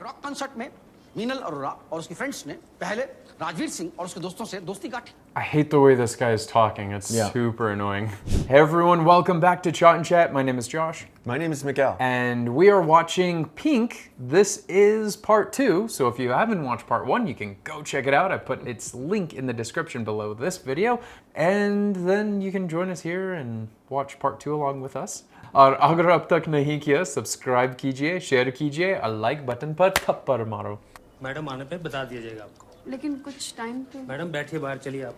Rock concert में मीनल अरोरा और उसकी फ्रेंड्स ने पहले राजवीर सिंह और उसके दोस्तों से दोस्ती गाठी। I hate the way this guy is talking. It's super annoying. Hey everyone, welcome back to ChaatNChat. My name is Josh. My name is Miguel. And we are watching Pink. This is part 2, so if you haven't watched part 1, you can go check it out. I put its link in the description below this video. And then you can join us here and watch part 2 along with us. और अगर अब तक नहीं किया, subscribe कीजिए, share कीजिए, और like button पर थप्पड़ मारो। मैडम आने पे बता दिया जाएगा आपको। लेकिन कुछ टाइम तो मैडम बैठिए बाहर चलिए आप।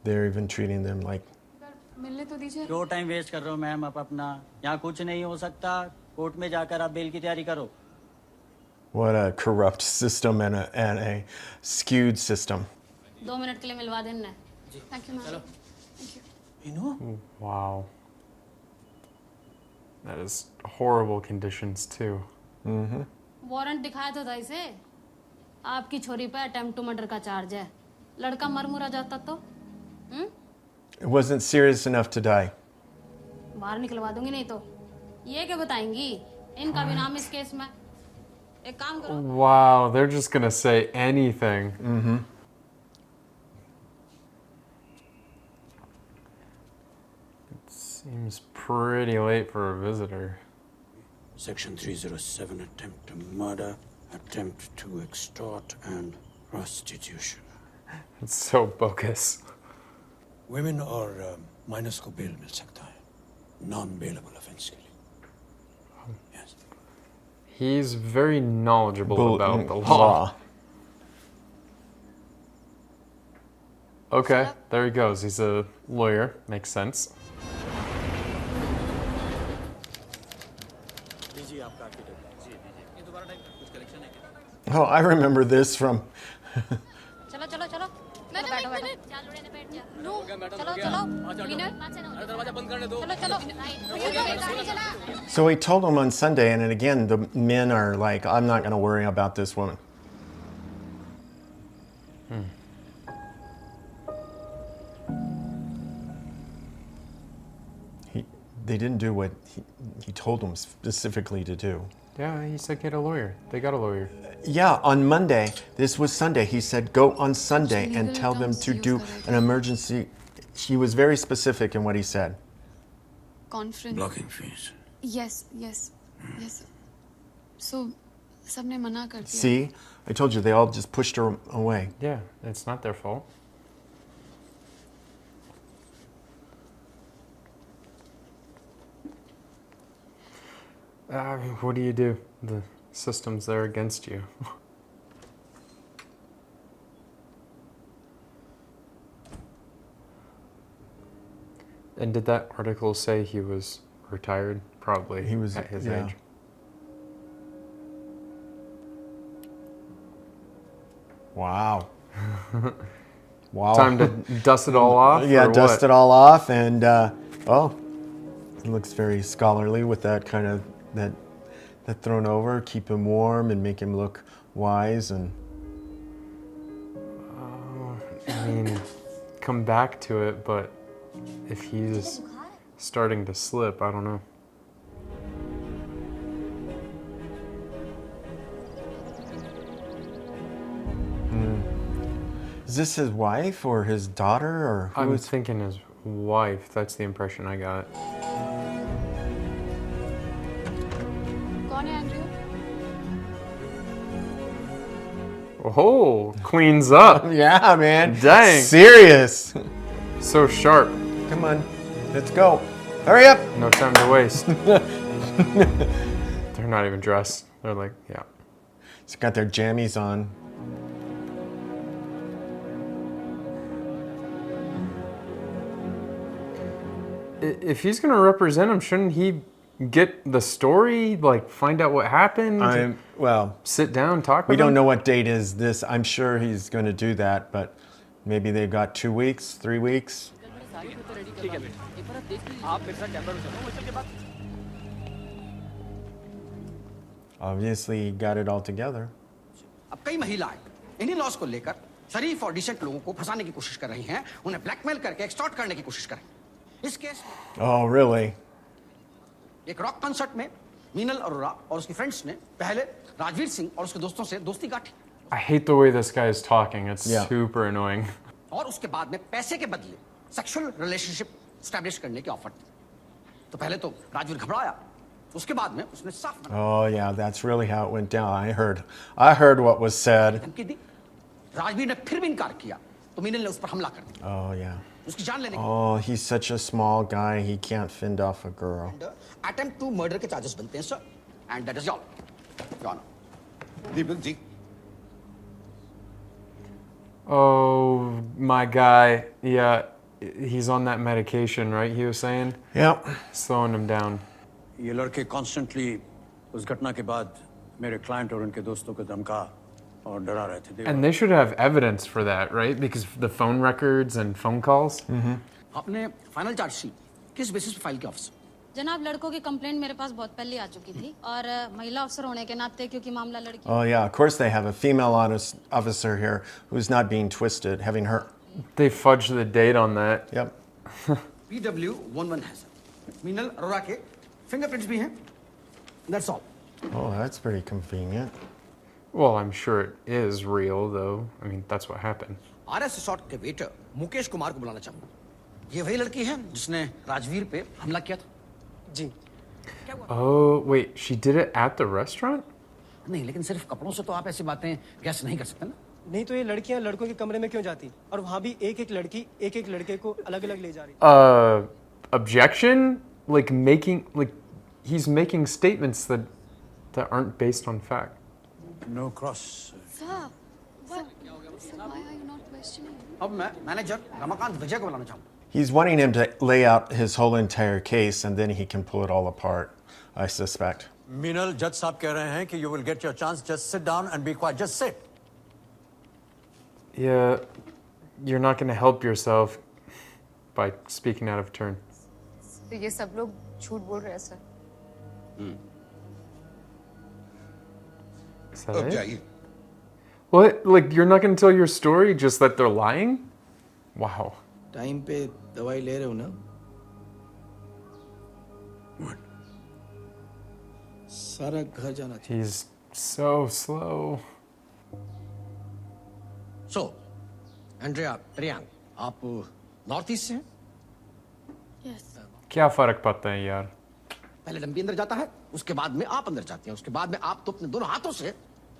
They're even treating them like. मिलने तो दीजिए। क्यों टाइम वेस्ट कर रहे हो मैम आप अपना? यहाँ कुछ नहीं हो सकता, कोर्ट में जाकर आप बेल की तैयारी करो। What a corrupt system and a skewed system. 2 minute के लिए मिलवा देना। Thank you ma'am. You know? Wow. That is horrible conditions too. Warrant दिखाया तो था इसे। आपकी छोरी पे अटेम्प्ट टू मर्डर का चार्ज है। लड़का मर मुरा जाता तो? It wasn't serious enough to die. बाहर निकलवा दूंगी नहीं तो। ये क्या बताएंगी? इनका भी नाम इस केस में। एक काम करो। Wow, they're just gonna say anything. It seems pretty late for a visitor. Section 307, attempt to murder, attempt to extort, and prostitution. It's so bogus. Women और माइनस को बेल मिल सकता है, non-bailable offense के लिए. Yes. He's very knowledgeable about the law. Okay, there he goes. He's a lawyer. Makes sense. Oh, I remember this from. चलो चलो चलो। बैठो बैठो बैठो। बैठ जा। चलो चलो। चलो चलो। So he told them on Sunday, and then again, the men are like, I'm not going to worry about this woman. They didn't do what he told them specifically to do. Yeah, he said get a lawyer. They got a lawyer. Yeah, on Monday, this was Sunday, he said go on Sunday and tell them to do an emergency. He was very specific in what he said. Conference. Blocking fees. Yes yes yes. So सबने मना कर दिया। See, I told you, they all just pushed her away. Yeah, it's not their fault. What do you do? The system's there against you. And did that article say he was retired? Probably. He was at his yeah. age. Wow. Wow. Time to dust it all off? Yeah, or dust what? it all off, and well, he looks very scholarly with that kind of that thrown over, keep him warm and make him look wise and. I mean, come back to it, but if he's starting to slip, I don't know. Is this his wife or his daughter or who I'm is? thinking his wife. That's the impression I got. कौन है Andrew? Oh, cleans up. Yeah, man. Dang. Serious. So sharp. Come on, let's go. Hurry up. No time to waste. They're not even dressed. They're like, yeah. He's got their jammies on. If he's going to represent him, shouldn't he get the story, like find out what happened? Well, sit down, talk with we don't him? know what date is this. I'm sure he's going to do that, but maybe they've got 2 weeks, 3 weeks. Obviously, he got it all together. अब कई महिलाएं इन्हीं loss को लेकर शरीफ और decent लोगों को फंसाने की कोशिश कर रही हैं, उन्हें ब्लैकमेल करके एक्सटॉर्ट करने की कोशिश कर रही हैं। इस केस में Oh, really? एक रॉक कॉन्सर्ट में मीनल अरोरा और उसके फ्रेंड्स ने पहले राजवीर सिंह और उसके दोस्तों से दोस्ती काटी I hate the way this guy is talking. It's Yeah. super annoying. और उसके बाद में पैसे के बदले सेक्सुअल रिलेशनशिप स्टैब्लिश करने की ऑफर दी। तो पहले तो राजवीर घबराया, उसके बाद में उसने साफ Oh yeah, that's really how it went down. I heard what was said. धमकी दी। राजवीर ने फिर भी इनकार किया, तो मीनल ने उस पर हमला कर दिया। Oh yeah. उसकी जान लेने Oh, he's such a small guy. He can't fend off a girl. Attempt to murder के चार्जेस बनते हैं sir, and that is all. Your honour. Deepak ji. Oh, my guy. Yeah, he's on that medication, right? He was saying? Yep. Slowing him down. ये लड़के constantly उस घटना के बाद मेरे क्लाइंट और उनके दोस्तों को धमका और डरा रहे थे। And they should have evidence for that, right? Because the phone records and phone calls. आपने फाइनल चार्जशीट किस बेसिस पे फाइल किया ऑफिसर? जनाब, लड़कों की कंप्लेंट मेरे पास बहुत पहले आ चुकी थी और महिला अफसर होने के नाते क्योंकि मामला लड़की। Oh yeah, of course they have a female officer here who's not being twisted, having her. They fudged the date on that. Yep. PW11 है सर। मीनल अरोरा के फिंगरप्रिंट्स भी हैं। That's all. Oh, that's pretty convenient. Well, I'm sure it is real, though. I mean, that's what happened. RS resort के waiter Mukesh Kumar को बुलाना चाहूंगा। ये वही लड़की है जिसने राजवीर पे हमला किया था। जी। Oh, wait, she did it at the restaurant? नहीं, लेकिन सिर्फ कपड़ों से तो आप ऐसी बातें गैस नहीं कर सकते ना। नहीं तो ये लड़कियां लड़कों के कमरे में क्यों जाती और वहाँ भी एक एक लड़की एक एक लड़के को अलग अलग ले जा रही। Objection? Like he's making statements that aren't based on fact. No cross. Sir, what? Sir, why are you not questioning? अब मैं मैनेजर रमाकांत विजय को बुलाना चाहूंगा। He's wanting him to lay out his whole entire case and then he can pull it all apart, I suspect. Meenal, जज साहब कह रहे हैं कि you will get your chance. Just sit down and be quiet. Just sit. Yeah, you're not going to help yourself by speaking out of turn. तो ये सब लोग झूठ बोल रहे हैं sir. Is that it? What? Like, you're not going to tell your story, just that they're lying? Wow. Time पे दवाई ले रहे हो ना? सारा घर जाना चाहिए। He's so slow. So, Andrea Priyank, आप नॉर्थ ईस्ट से हैं? Yes. क्या फर्क पड़ता है यार? पहले डंपी अंदर जाता है, उसके बाद में आप अंदर जाते हैं, उसके बाद में आप तो अपने दोनों हाथों से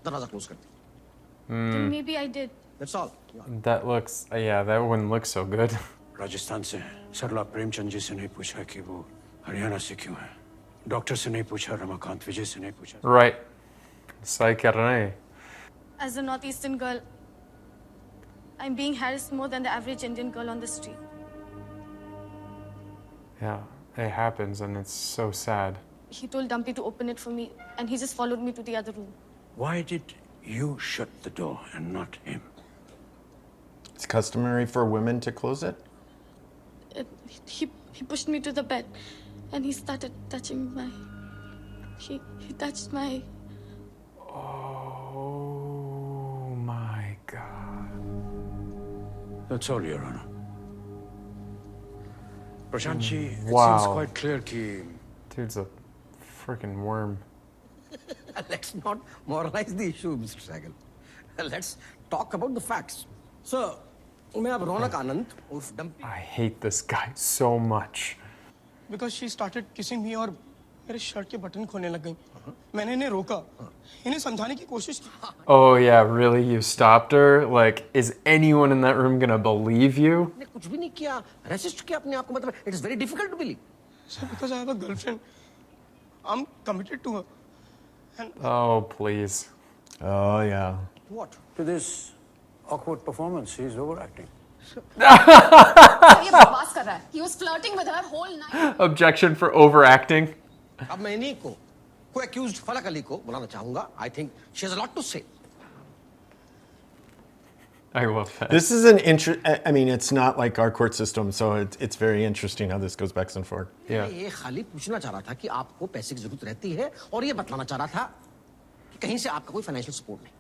दरवाजा क्लोज करते हैं। Then maybe I did. That's all. That looks, yeah, that wouldn't look so good. Rajasthan से सरला प्रेमचंद जी से नहीं पूछा कि वो हरियाणा से क्यों है। डॉक्टर से नहीं पूछा, रमाकांत विजय से नहीं पूछा। Right. Sai kar rahe hain. As a northeastern girl, I'm being harassed more than the average Indian girl on the street. Yeah, it happens and it's so sad. He told Dumpy to open it for me, and he just followed me to the other room. Why did you shut the door and not him? It's customary for women to close it? He pushed me to the bed, and he started touching my. He touched my. Oh my God. That's all, Your Honor. Prashant ji, it Wow. seems quite clear कि Dude's a freaking worm. Let's not moralize the issue, Mr. Sahgal. Let's talk about the facts. Sir, मैं अब रौनक आनंद उर्फ dumpy. I hate this guy so much. Because she started kissing me और मेरे shirt के button खोलने लग गई। मैंने इन्हें रोका, इन्हें समझाने की कोशिश की। Oh yeah, really? You stopped her? Like, is anyone in that room gonna believe you? ने कुछ भी नहीं किया, रेसिस्ट किया अपने आप को, मतलब it is very difficult to believe. Sir, because I have a girlfriend, I'm committed to her. And Oh, please. Oh yeah. What? to this awkward performance, he's overacting. ये बकवास कर रहा है। He was flirting with her whole night. Objection for overacting. अब मैं इन्हीं को accused फलक अली को बुलाना चाहूंगा. I think she has a lot to say. I love that. This is I mean, it's not like our court system, so it's very interesting how this goes back and forth. Yeah. मैं ये खाली पूछना चाह रहा था कि आपको पैसे की जरूरत रहती है और ये बतलाना चाह रहा था कि कहीं से आपका कोई फाइनेंशियल सपोर्ट नहीं।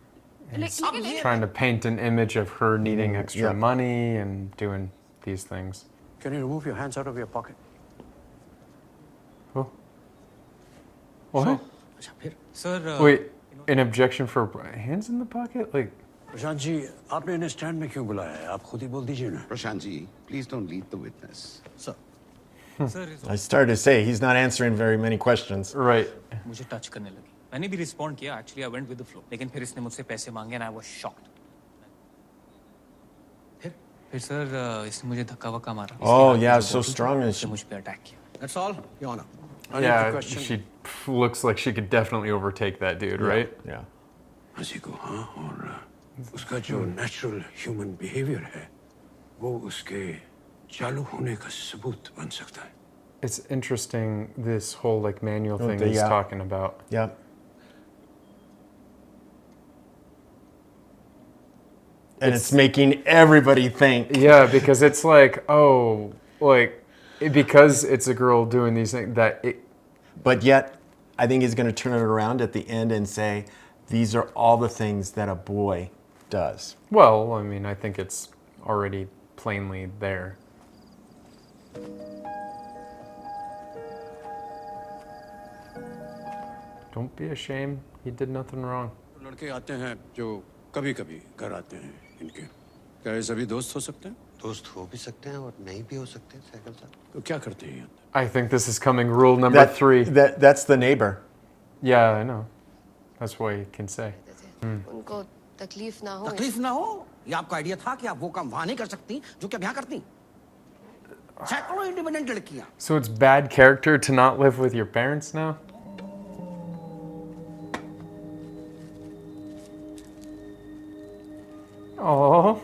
Trying to paint an image of her needing extra Yeah. money and doing these things. Can you remove your hands out of your pocket? Oh. What? अच्छा फिर sir Wait, an objection for hands in the pocket? Like, Prashant ji आपने इन्हें stand में क्यों बुलाया है? आप खुद ही बोल दीजिए ना। Prashant ji, please don't lead the witness. Sir sir I started to say he's not answering very many questions. right. मुझे टच करने लगी मैंने भी रिस्पॉन्ड किया actually I went with the flow लेकिन फिर इसने मुझसे पैसे मांगे एंड आई वाज शॉक्ड फिर सर इसने मुझे धक्का वक्का मारा Oh, yeah, so strong and उसने मुझ पे अटैक किया that's all your honour I need to Yeah, question she looks like she could definitely overtake that dude, right? Yeah. हंसी को हाँ और उसका जो नेचुरल ह्यूमन बिहेवियर है वो उसके चालू होने का सबूत बन सकता है। It's interesting, this whole like manual thing he's yeah. talking about. Yep. And it's making everybody think. Yeah, because it's like, oh, like, because it's a girl doing these things that it. But yet, I think he's going to turn it around at the end and say, these are all the things that a boy does. Well, I mean, I think it's already plainly there. Don't be ashamed. He did nothing wrong. लड़के आते हैं जो कभी-कभी घर आते हैं इनके। क्या ये सभी दोस्त हो सकते हैं? दोस्त हो भी सकते हैं और नहीं भी हो सकते हैं साइकिल साहब। तो क्या करते हैं ये? I think this is coming rule number 3. That's the neighbor. Yeah, I know. That's what you can say. उनको तकलीफ ना हो तकलीफ ना हो ये आपका आइडिया था कि आप वो काम वहां नहीं कर सकती जो कि आप यहाँ करती सैकड़ों इंडिपेंडेंट लड़कियां So it's bad character to not live with your parents now? Oh,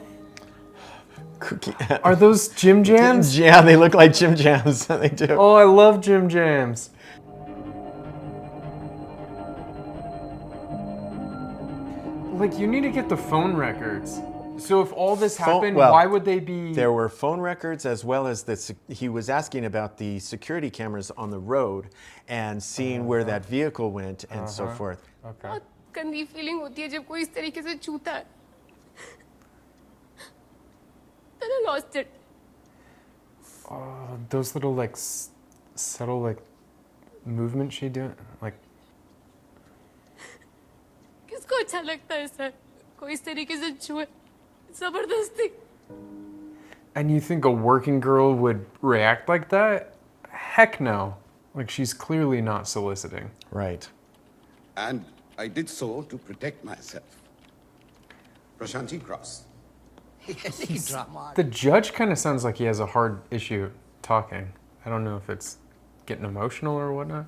Cookie. are those Jim Jams? Yeah, they look like Jim Jams. They do. Oh, I love Jim Jams. Like, you need to get the phone records. So if all this happened, well, why would they be... There were phone records as well as he was asking about the security cameras on the road and seeing where that vehicle went and so forth. Okay. बहुत गंदी feeling होती है जब कोई इस तरीके से छूता है Then I lost it. Those little, like, subtle, like, movements she doing, like... किसको अच्छा लगता है सर कोई इस तरीके से छुए जबरदस्ती And you think a working girl would react like that? Heck no. Like, she's clearly not soliciting. Right. And I did so to protect myself. Prashanti Cross. The judge kind of sounds like he has a hard issue talking. I don't know if it's getting emotional or whatnot.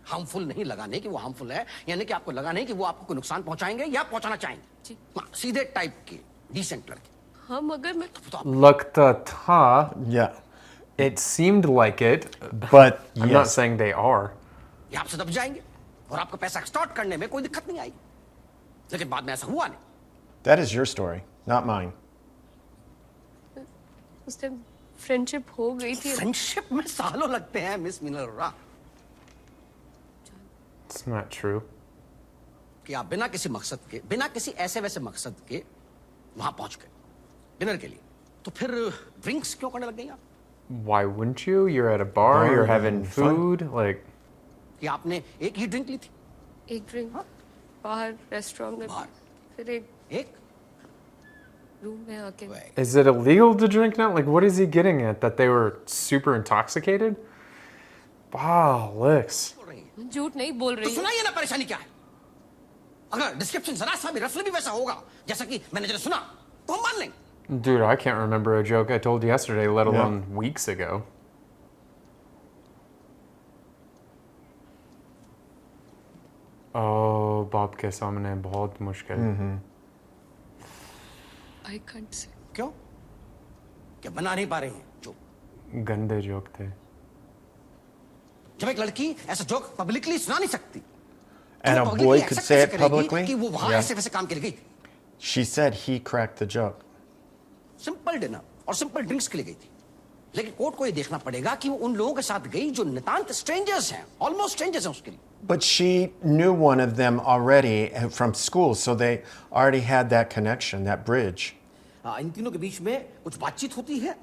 Harmful नहीं लगाने कि वो harmful है यानी कि आपको लगा नहीं कि वो आपको कोई नुकसान पहुंचाएंगे या पहुंचाना चाहेंगे सीधे टाइप के डिसेंट लड़के हम अगर मैं Lakta ta. Yeah. It seemed like it, But I'm not saying they are. ये आपसे दब जाएंगे और आपको पैसा एक्सटॉर्ट करने में कोई दिक्कत नहीं आएगी लेकिन बाद में ऐसा हुआ नहीं That is your story, not mine. उस टाइम फ्रेंडशिप हो गई थी फ्रेंडशिप में सालों लगते हैं miss Minerva It's not true. कि आप बिना किसी मकसद के बिना किसी ऐसे वैसे मकसद के वहां पहुंच गए डिनर के लिए तो फिर ड्रिंक्स क्यों करने लग गई आप Why wouldn't you? You're at a bar, you're having food, like... कि आपने एक ही ड्रिंक ली थी एक ड्रिंक बाहर रेस्टोरेंट में फिर एक रूम में आके Is it illegal to drink now? Like, what is he getting at? That they were super intoxicated? Wow, licks. झूठ नहीं बोल तो रही सुनाइए ना परेशानी क्या है अगर डिस्क्रिप्शन जरा सा भी रफली भी वैसा होगा जैसा कि मैंने जरा सुना तो हम मान लेंगे Dude, I can't remember a joke I told yesterday, let alone weeks ago. Oh, बाप के सामने बहुत मुश्किल. I can't say. क्यों क्या बना नहीं पा रही हैं जो गंदे जोक थे. जब एक लड़की ऐसा जोक पब्लिकली सुना नहीं सकती And a boy could say it publicly? कि वो वहां ऐसे वैसे काम के लिए गई थी She said he cracked the joke. Simple dinner और सिंपल ड्रिंक्स के लिए गई थी लेकिन कोर्ट को ये देखना पड़ेगा कि वो उन लोगों के साथ गई जो नितांत स्ट्रेंजर्स हैं ऑलमोस्ट स्ट्रेंजर्स हैं उसके लिए But she knew one of them already from school, so they already had that connection, that bridge. इन तीनों के बीच में कुछ बातचीत होती है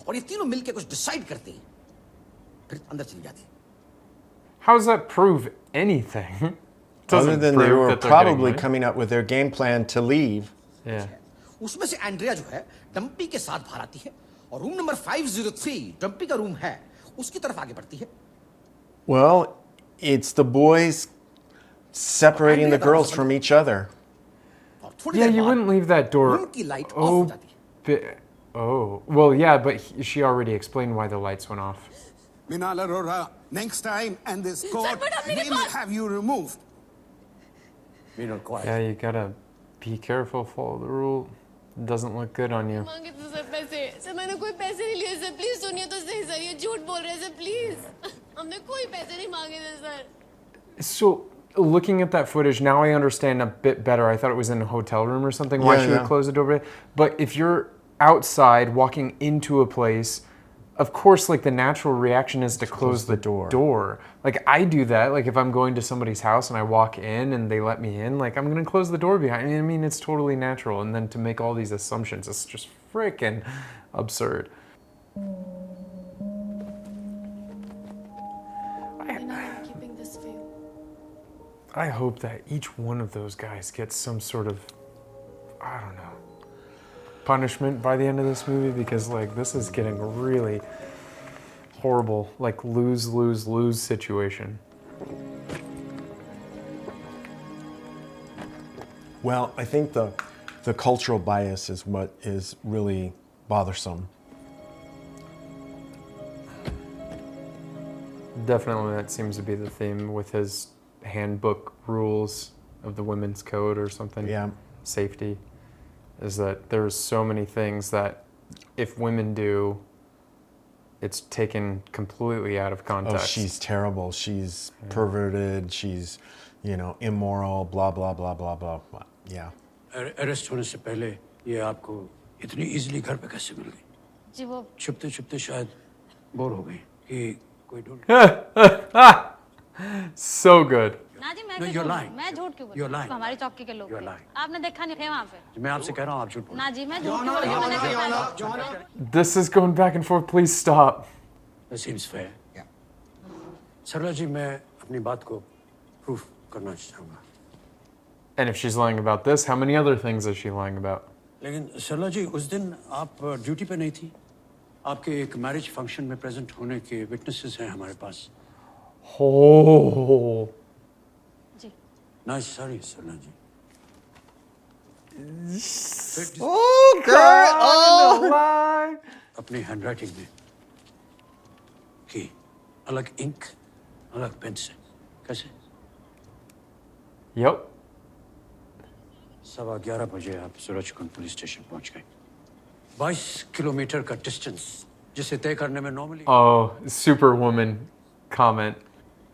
और ये तीनों मिलकर कुछ डिसाइड करती हैं फिर अंदर चली जाती है How does that prove anything? Other than they prove were that they're getting probably money. coming up with their game plan to leave. Yeah. उसमें से एंड्रिया जो है डंपी के साथ बाहर आती है और रूम नंबर 503 डंपी का रूम है उसकी तरफ आगे बढ़ती है. Well, it's the boys separating the girls from each other. Yeah, you wouldn't leave that door Oh, well, yeah, but she already explained why the lights went off. Minal Arora, next time, and this court will have you removed. Yeah, you gotta be careful, follow the rule. It doesn't look good on you. मांगे तो sir पैसे sir मैंने कोई पैसे नहीं लिए sir please सुनिए तो सही सर ये झूठ बोल रहे हैं सर प्लीज हमने कोई पैसे नहीं मांगे थे sir. So, looking at that footage, now I understand a bit better. I thought it was in a hotel room or something, why she would close the door. But if you're outside walking into a place, of course, like the natural reaction is to close the door. Like I do that. Like if I'm going to somebody's house and I walk in and they let me in, like I'm gonna close the door behind me. I mean, it's totally natural. And then to make all these assumptions, it's just freaking absurd. Keeping this for you. I hope that each one of those guys gets some sort of, I don't know, punishment by the end of this movie, because like this is getting really horrible, like lose situation. Well, I think the cultural bias is what is really bothersome. Definitely that seems to be the theme with his handbook rules of the women's code or something. Yeah. Safety. Is that there's so many things that if women do, it's taken completely out of context. Oh, she's terrible. She's perverted. She's, you know, immoral, blah, blah, blah, blah, blah, blah. Yeah. Arrest होने से पहले ये आपको इतनी easily घर पे कैसे मिल गई? जी वो छुपते शायद बोर हो गई कि कोई ढूंढ. So good. ना जी मैं No, क्यों you're झूठ lying. मैं झूठ क्यों बोलूं? You're lying. तो हमारी चौकी के लोग You're थे। lying. आपने देखा नहीं थे वहाँ पे? मैं आपसे कह रहा हूँ आप झूठ बोल. ना जी मैं झूठ क्यों बोलूं? मैंने देखा। This is going back and forth. Please stop. That seems fair. Yeah. सरला जी मैं अपनी बात को प्रूफ करना चाहूँगा. And if she's lying about this, how many other things is she lying about? लेकिन सरला जी उस दिन आप ड्यूटी पे नहीं थी. आपके एक मैरिज फंक्शन में प्रेजेंट होने के विटनेसेस हैं हमारे पास. Oh. Nice, sorry, सरला जी. Oh, girl! Oh! अपनी हैंडराइटिंग में की अलग इंक, अलग पेन से कैसे? Yep. 11:15 बजे आप सूरजकुंड पुलिस स्टेशन पहुंच गए. 22 किलोमीटर का डिस्टेंस जिसे तय करने में normally. Oh, Superwoman comment.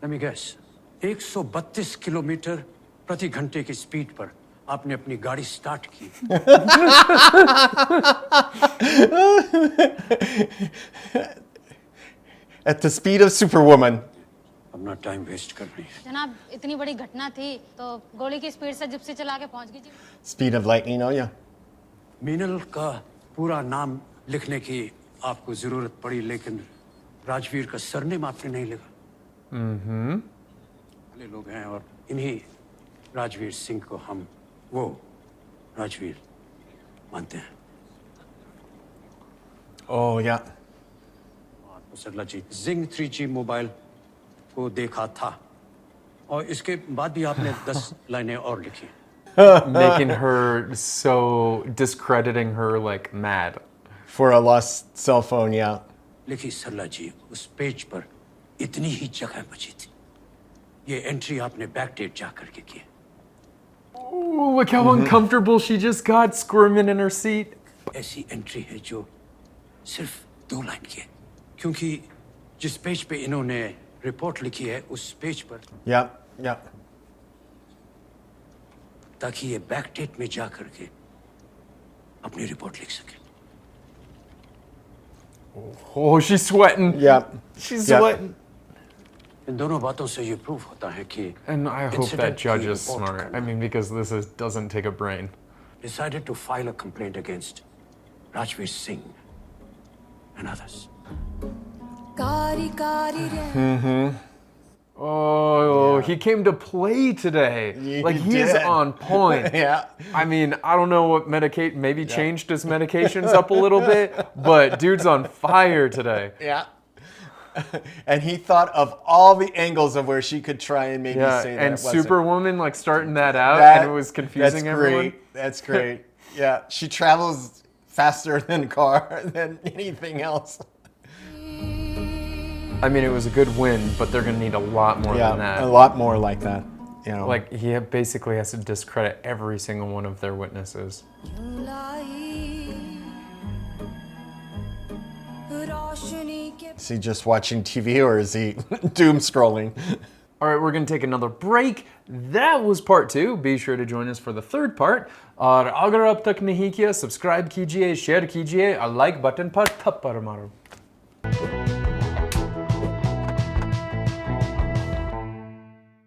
Let me guess. 132 kilometre प्रति घंटे की स्पीड पर आपने अपनी गाड़ी स्टार्ट की. At the speed of Superwoman. अपना टाइम वेस्ट कर रही है. जनाब इतनी बड़ी घटना थी तो गोली की स्पीड से जिप्सी चला के पहुंच गई जी. Speed of lightning, oh yeah. Meenal का पूरा नाम लिखने की आपको जरूरत पड़ी, लेकिन राजवीर का सरनेम आपने नहीं लिखा. भले लोग हैं और इन्हीं राजवीर सिंह को हम वो राजवीर मानते हैं. Oh yeah. सरला जी जिंग 3G मोबाइल को देखा था और इसके बाद भी आपने 10 लाइनें और लिखी. Making her so discrediting her like mad. For a lost cell phone, yeah. लिखी सरला जी उस पेज पर इतनी ही जगह बची थी. ये एंट्री आपने बैक डेट जा करके की. Ooh, look how uncomfortable she just got, squirming in her seat. ऐसी एंट्री है जो सिर्फ 2 लाइन की है, क्योंकि जिस पेज पे इन्होंने रिपोर्ट लिखी है उस पेज पर Yeah, yeah. ताकि ये बैक डेट में जा करके अपनी रिपोर्ट लिख सके. Oh, she's sweating. Yeah. She's Yeah. sweating. इन दोनों बातों से ये प्रूफ होता है कि And I hope incident that judge की is report smart. करना. I mean, because this doesn't take a brain. Decided to file a complaint against Rajveer Singh and others. Oh, he came to play today. He's did. on point. Yeah. I mean, I don't know what maybe changed his medications up a little bit, but dude's on fire today. Yeah. And he thought of all the angles of where she could try and maybe say that. And wasn't. Superwoman starting that out, and it was confusing everyone. That's great. Yeah, she travels faster than car than anything else. I mean, it was a good win, but they're gonna need a lot more than that. A lot more like that. You know, He basically has to discredit every single one of their witnesses. is he just watching TV or is he doom scrolling? All right, we're gonna take another break. That was part 2. Be sure to join us for the third part. और अगर अब तक नहीं किया, subscribe कीजिए, share कीजिए, और like button पर थप्पड़ मारो.